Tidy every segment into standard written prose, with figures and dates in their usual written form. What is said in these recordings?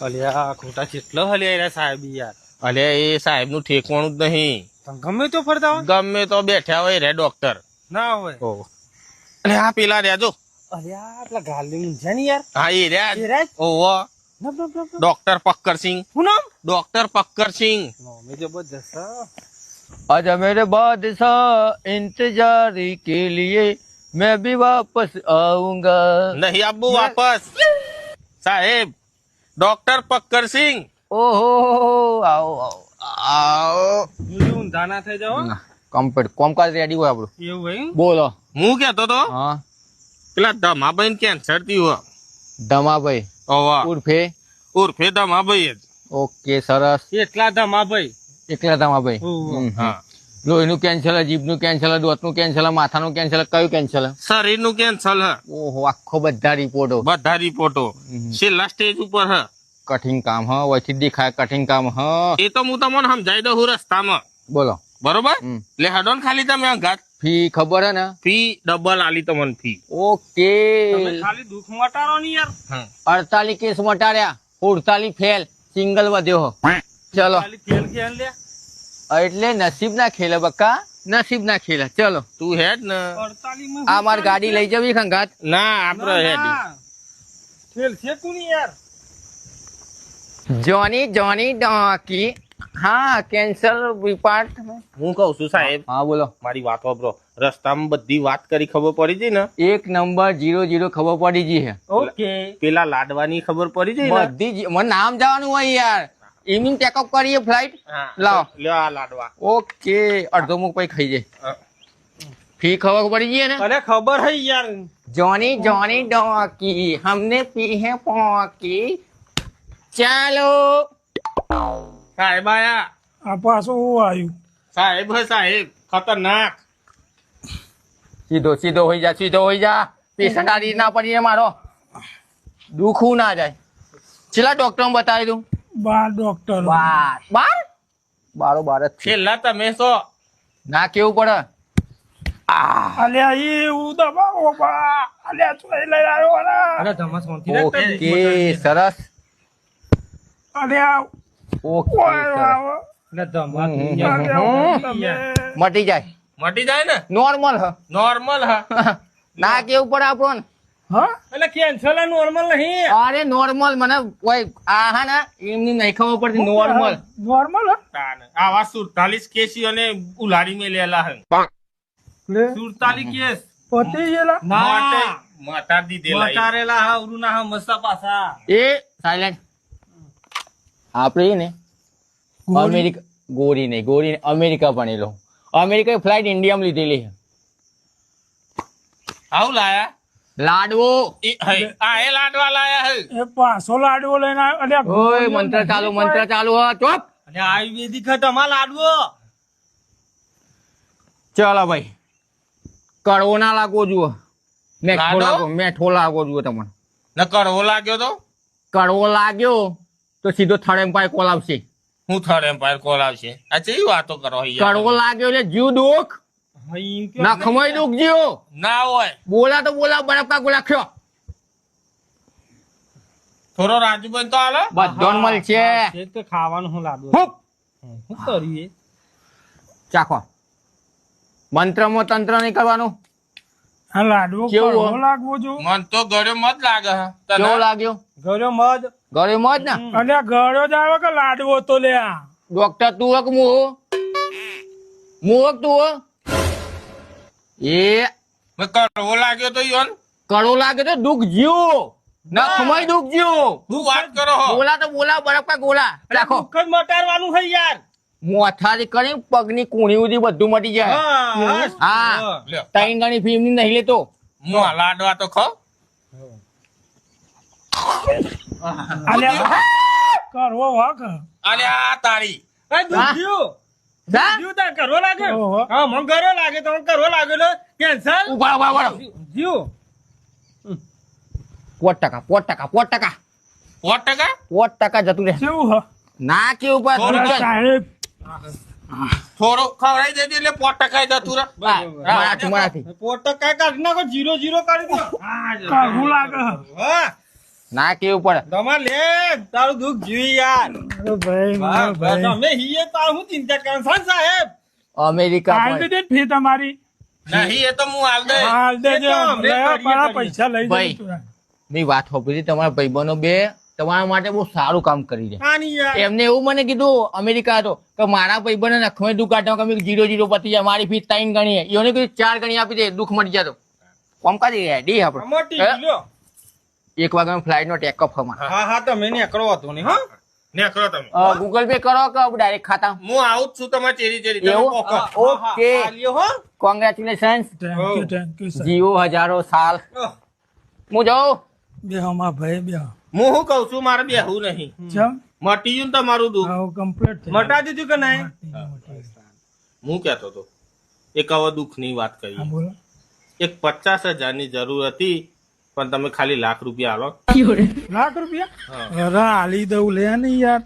અલ્યા ખોટા કેટલો હલ્યા સાહેબ યાર. અલ્યા એ સાહેબ નું ઠેકવાનું જ નહીં. તમે ગમે તો ફરતા હોય ગમે તો બેઠા હોય રે ડોક્ટર. ના હોય. અરે આ પેલા રેજો. અલ્યા પેલા ગાલી ઊંઝા ની યાર. હા એ રહ્યા. એ રહ્યા? ઓહો નપ નપ નપ. ડોક્ટર પક્કરસિંહ. શું નામ? ડોક્ટર પક્કરસિંહ. મેં જબરદસ્ત હા. आजा मेरे बादशाह इंतजार के लिए मैं भी वापस आऊंगा. નહીં આબુ વાપસ. સાહેબ ડોક્ટર પક્કરસિંહ. ઓહો આવો આવો આવો. બીજું ઊંધા ના થઈ જાઓ. કમ્પ્લીટ કોમકાજ રેડી હોય આપણું. એવું હોય બોલો. હું કેતો તો હા પેલા ધમાભાઈ કેન્સર થયું. ધમાભાઈ ઓવા ઉર્ફે ધમાભાઈ જ. ઓકે સરસ. એટલા ધમા ભાઈ. એકલા ધમાભાઈ. હા લોહીનું કેન્સર, જીભનું કેન્સર, દોતનું કેન્સર, માથાનું કેન્સર, કયું કેન્સર? શરીરનું કેન્સર હ. ઓહો આખો બધા રિપોર્ટો. બધા રિપોર્ટો છેલ્લા સ્ટેજ ઉપર હ. કઠિન કામ હ વચ્ચે દેખાય કઠિન કામ હ. એ તો હું તમને સમજાઈ દઉં રસ્તામાં. બોલો. બરોબર એટલે હડોન ખાલી તમે અંગાત ફી ખબર હે ને? ફી ડબલ આલી તમને ફી. ઓકે. તમે ખાલી દુઃખ મટાડો ની યાર. 48 કેસ મટાડ્યા, 48 ફેલ, સિંગલ વધ્યો. ચલો ખાલી ખેલ ખેલ લે. એટલે નસીબ ના ખેલે બક્કા, નસીબ ના ખેલે. ચલો તું હેડ ને. 48 માં આ મારી ગાડી લઈ જવી ખંગાત. ના આપડે હેડ. ખેલ છે તું ની યાર. જોની જોની ડોકી. હા કેન્સર ડિપાર્ટ. હું કઉ છું સાહેબ હા બોલો. મારી વાત વાપરો. રસ્તામાં બધી વાત કરી ખબર પડી જઈ ને. 1 નંબર 00 ખબર પડી ગઈ છે. ઓકે. પેલા લાડવાની ખબર પડી જઈ ને. બધી મને નામ જવાનું હોય યાર. ઇવનિંગ ટેકઅપ કરીએ ફ્લાઇટ. લાવો લ્યો આ લાડવા. ઓકે અડધો મુખ પછી ખાઈ જાય. ફી ખબર પડી ગઈ ને? અરે ખબર હે યાર. જોની જોની ડોકી हमने पी है पॉकी. ચાલો સાહેબ આયા. આ પાછું આવ્યું. સાહેબ હે સાહેબ ખતરનાક. સીધો સીધો હોઈ જા, સીધો હોઈ જા. પેશન્ટ આ રીત ના પડીએ મારો દુખવું ના જાય. છેલ્લા ડોક્ટર બતાવી દઉં. 12 ડોક્ટર. 12 બાર જ છે. છેલ્લા તમે છો. ના કેવું પડે. અલ્યા એ હું દબાવો બા. અલ્યા તું લઈ આવ્યો ને. અરે ધમા સોંતી રાખતા. ઓકે સરસ. અલ્યા ઓકે સરસ. ને ધમા મટી જાય. મટી જાય ને. નોર્મલ હ. નોર્મલ હા. ના કેવું પડે આપણને. હા એટલે કેન્સર નોર્મલ નહીં. અરે નોર્મલ મને કોઈ આ હા ને એમની નહીં ખબર પડતી. નોર્મલ નોર્મલ આવા 47 કેસી અને ઉલાડી મેલેલા હે. 47 કેસ પતિ ગયેલા. માતા દીધેલા. મટારેલા હા ઉરુના હા મસ્તા પાસા. એ સાયલેન્ટ. આપણે ને અમેરિકા ગોરી નહીં, ગોરી અમેરિકા ભણેલો. અમેરિકા ફ્લાઇટ ઇન્ડિયામાં લીધેલી છે. આવું લાયા. લાડવો. એ લાડવા લાયા હે. એ પાછો લાડવો લઈને આવ્યો. ઓય મંત્ર ચાલુ હ. ચોપ. અને આયુર્વેદિક તમા લાડવો. ચાલો ભાઈ કડવો ના લાગવો જુઓ. મેઠો લાગવો જુઓ તમને. ન કડવો લાગ્યો તો. કડવો લાગ્યો તો સીધો થર્ડ એમ્પાયર કોલ આવશે. હું થર્ડ એમ્પાયર કોલ આવશે. આ ચેવી વાતો કરો કડવો લાગ્યો એટલે જીવ દુઃખ ના ખમાઈ દુઃખ જીવો ના હોય. બોલા તો બોલા બરફ કા ગોલા ખ્યો. થોડો રાજુભાઈ તો હાલો. બધો મળશે. તો ખાવાનું હું લાડવો. શું કરીએ ચાખો. મંત્રમાં તંત્ર નહીં કરવાનું. હા લાડવો કેવો લાગવો જો. મન તો ગળ્યો મત લાગે હે. કેવો લાગ્યો? ગળ્યો મધ. ગળ્યો મત ને. અલ્યા ગળ્યો જ આવે કે લાડવો તો લે. ડોક્ટર તું હક મુહો મુહક તું હો. એ કડવો લાગ્યો તો યોન. કડવો લાગે તો દુઃખ જીવો ના ખમાઈ દુઃખ જીવો. હું વાત કરો હો. બોલા તો બોલા બરફ કા ગોલા રાખો. દુઃખ જ મટાડવાનું છે યાર. મોથાથી કરી પગની કુણી સુધી બધું મટી જાય. હા લ્યો. 3 ગણી ફિલ્મ ની નહીં લેતો. હું આ લાડવા તો ખાવ. અલ્યા કરવો વાક. અરે આ તારી. એ દુખ્યું. દુખ્યું તાર કરવો લાગે. હા મને કરવો લાગે તો કરવો લાગે ને કેન્સર. ઉભા જીવ. 5% 5% 5% 5% જતું રહે. કેવું હ ના કેવું પર સાહેબ. થોડો ખવડાવી દેજે એટલે 5% જતું રહે. મારાથી પોટ કાઈ કાઢ નાખો 0 0 કરી દો. કરવું લાગે. હા ના કેવું પડે તમાર લે તારું દુઃખ જોઈ યાર અરે ભાઈ મારો ભાઈ તમે હીએ તાર હું ચિંતા કરો છો સાહેબ અમેરિકા હાલ પણ. દે ફી તમારી નહીં એ તો હું હાલ દે હાલ દેજો એ તો અમે લયા કરીએ, પાડા કરીએ. પૈસા લઈ ભાઈ. જજો મેં વાત સાંભળી તમારા ભાઈબંધો બે તમારા માટે બહુ સારું કામ કરી છે આની યાર એમને એવું મને કીધું અમેરિકા હતો કે મારા ભાઈબંધને નખમે દુઃખ કાઢવા કે 0-0 પતી જાય મારી ફી 3 ગણી એને કીધું 4 ગણી આપી દે દુઃખ મટી જાય તો કોમ કાઢી રેડી આપણે મોટી હે? લો 1 વાગ્યામાં ફ્લાઇટ નો ટેકઅપ હમણાં હા હા તમે નીકળો હતો ને હા નીકળો તમે ગૂગલ પે કરો કે ડાયરેક્ટ ખાતા હું આવું જ છું તમારે ચેરી તમે એવું? પોકો. ઓકે. હા, હા, લ્યો હો કોંગ્રેચ્યુલેશન થેન્ક યુ સર જીવો હજારો સાલ હું જાઉં બેહો માં ભાઈ બેહો હું શું કઉ છું મારે બેહવું નહીં ચમ મટી ગયું ને તમારું દુઃખ આવું કમ્પ્લીટ થઈ મટા દીધું કે નહીં ગયું. હું કહેતો હતો એક હવે દુઃખની વાત હા કરી બોલો એક 50,000 ની જરૂર હતી પણ તમે ખાલી ₹1,00,000 આલો લાખ રૂપિયા અરે હાલી દઉં લે ને યાર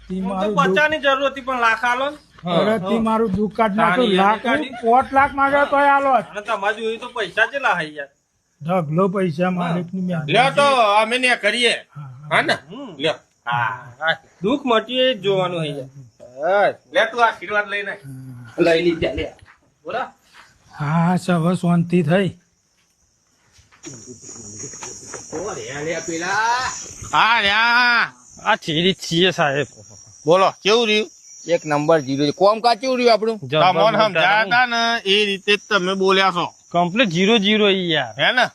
તી મારું દુઃખ- 50 ની જરૂર હતી પણ લાખ આલો ને. અરે તી મારું દુઃખ કાઢ નાખું તાણી લાખ કાઢી. 4 લાખ માંગે તોય આલો જ. અને તમારે જોયું તો પૈસા કેટલા હઈ યાર ઢગલો પૈસા માલિક ની લ્યો તો અમે ને કરીએ હા ને લ્યો હા દુઃખ મટીએ જ જોવાનું હઈ યાર લે તું આશીર્વાદ લઈને લઈ લીધા લે બોલા હા સવ શાંતિ થઈ હા લ્યા આ ચીરી છીએ સાહેબ બોલો કેવું રહ્યું એક નંબર 0 કોમ કાચું રહ્યું આપણું તમને સમજાયા હતા ને એ રીતે જ તમે બોલ્યા છો કમ્પ્લીટ 0-0 યાર હે ને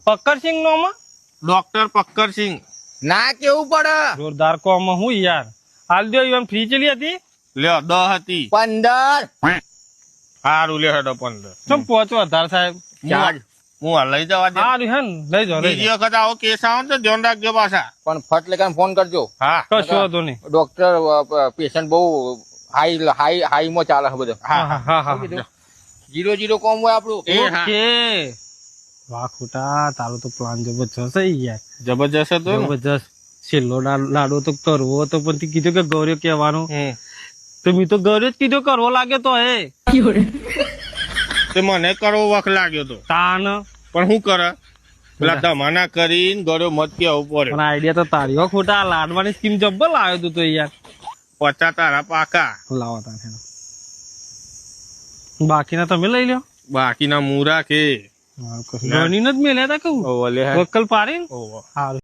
પક્કરસિંહ નો માં ડોક્ટર પક્કરસિંહ ના કેવું પડે જોરદાર કોમ હું યાર હાલ દો ઈવન ફ્રી ચલી હતી લ્યો 10 હતી 15 સારું લ્યો હેડો 15 ચમ પહોંચો વધારે સાહેબ ચાર્જ હું હાલ લઈ જવા દે સારું હે ને લઈ જાઓ લઈ બીજી વખત આવો કેસ આવે ને તો ધ્યાન રાખજો પાછા પણ ફટ લેકાન ફોન કરજો હા જાઓ કશો હતો નહીં ડોક્ટર પેશન્ટ બહુ હાઈ માં ચાલે છે બધું હા હા હા હા 0-0 કોમ હોય આપણું એ હા ઓકે વાહ ખોટા તારો તો પ્લાન જબરજસ્ત છે યાર જબરજસ્ત હતો ને જબરજસ્ત છેલ્લો લાડો તો કરવો હતો પણ તે કીધું કે ગૌરવ કહેવાનું હમ. તો મેં તો ગૌરવ જ કીધું કરવો લાગે તો હે તે મને કરવો વખ લાગ્યો તો તાન પણ શું કરે પેલા ધમાના કરીને ગળ્યો મત કેવું પડે પણ આઈડિયા તો તારી હો ખોટા આ લાડવાની સ્કીમ જબ્બર લાવ્યો તું તો યાર 50 તારા પાકા લાવો તારે બાકીના તમે લઈ લો બાકીના મૂરા કે ગણીને જ મેલ્યા તા કેવું ઓલે વકલ પાડીને ઓવો સારું